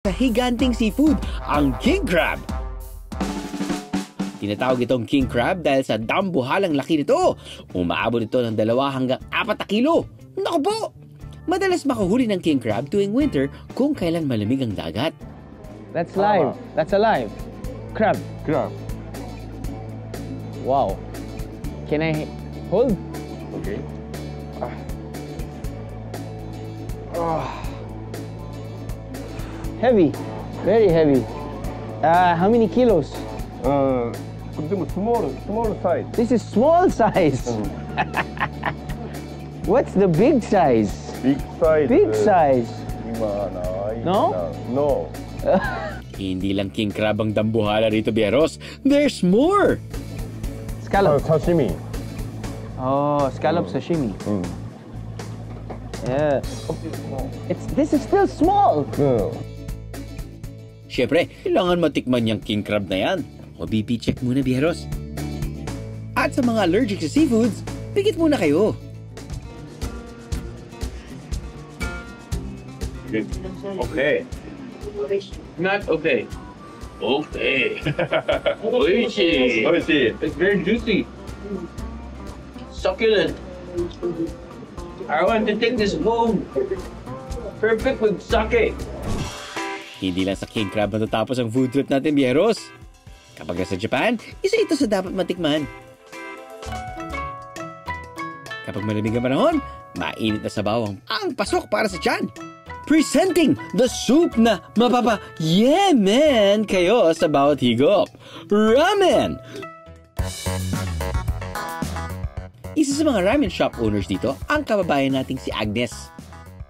sa higanting seafood, ang king crab. Tinatawag itong king crab dahil sa dambuhalang laki nito. Umaabot ito ng 2 hanggang 4 na kilo. Naku po! Madalas makuhuli ng king crab tuwing winter kung kailan malamig ang dagat. That's live. That's alive. Crab. Crab. Wow. Can I hold? Okay. Heavy. Very heavy. How many kilos? 근데 뭐 small size. This is small size. What's the big size? Big size. Big size. No? No. Hindi lang king crab ang dambuhala rito, Bieros. There's more! Scallop. Sashimi. Oh, scallop sashimi. Yeah. This is still small. Siyempre, kailangan matikman yung king crab na yan. O BP check muna, Bieros. At sa mga allergic sa seafoods, pigit muna kayo. Okay. Not okay. Okay. Oishi. Oishi. It's very juicy. Succulent. I want to take this home. Perfect with sake. Hindi lang sa king crab matatapos ang food trip natin, Bieros. Kapag sa Japan, isa ito sa dapat matikman. Kapag malamig ang panahon, mainit na sabaw ang pasok para sa tiyan. Presenting the soup na mapapa-yemen kayo sa bawat higop. Ramen! Isa sa mga ramen shop owners dito, ang kababayan nating si Agnes.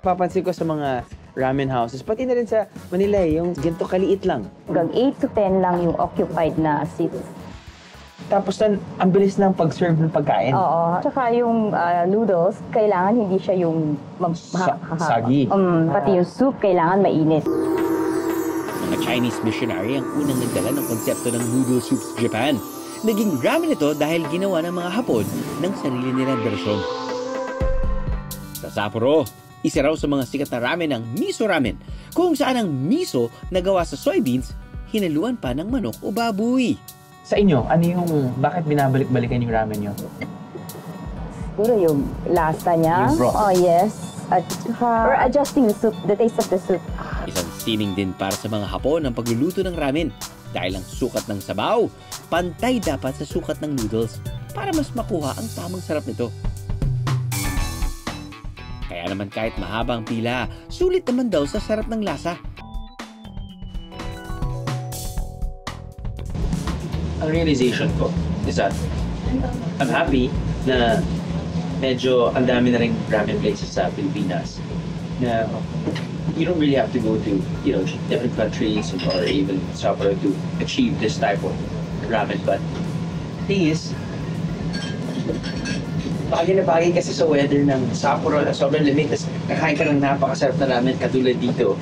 Papansin ko sa mga ramen houses, pati na rin sa Manila, yung ganito kaliit lang. Hanggang 8 to 10 lang yung occupied na seats. Tapos ang bilis ng pag-serve ng pagkain. Oo. Tsaka yung noodles, kailangan hindi siya yung Sagi. Pati yung soup, kailangan mainit. Mga Chinese missionary ang unang nagdala ng konsepto ng noodle soup sa Japan. Naging ramen ito dahil ginawa ng mga Hapon ng sarili nilang bersyon. Sa Sapporo, isa raw sa mga sikat na ramen ang miso ramen, kung saan ang miso na gawa sa soybeans, hinaluan pa ng manok o baboy. Sa inyo, ano yung, bakit binabalik-balikan yung ramen nyo? Siguro yung lasa niya. Yung broth. Oh, yes. At or adjusting the soup, the taste of the soup. Isang sining din para sa mga Hapon ang pagluluto ng ramen dahil ang sukat ng sabaw, pantay dapat sa sukat ng noodles para mas makuha ang tamang sarap nito. Kaya naman kahit mahaba ang pila, sulit naman daw sa sarap ng lasa. Ang realization ko is that I'm happy na medyo ang dami na rin ramen places sa Pilipinas na you don't really have to go to, you know, different countries or even Sapporo to achieve this type of ramen. But thing is, bagay na bagay kasi sa weather ng Sapporo na sobrang lamig, tapos kakain ka ng napakasarap na ramen katulad dito.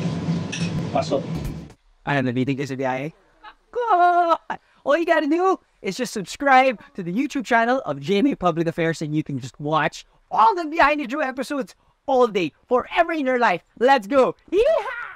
Pasok. I am the meeting is a biyahe. All you gotta do is just subscribe to the YouTube channel of GMA Public Affairs and you can just watch all the Behind the Drew episodes all day, forever in your life. Let's go! Yeehaw!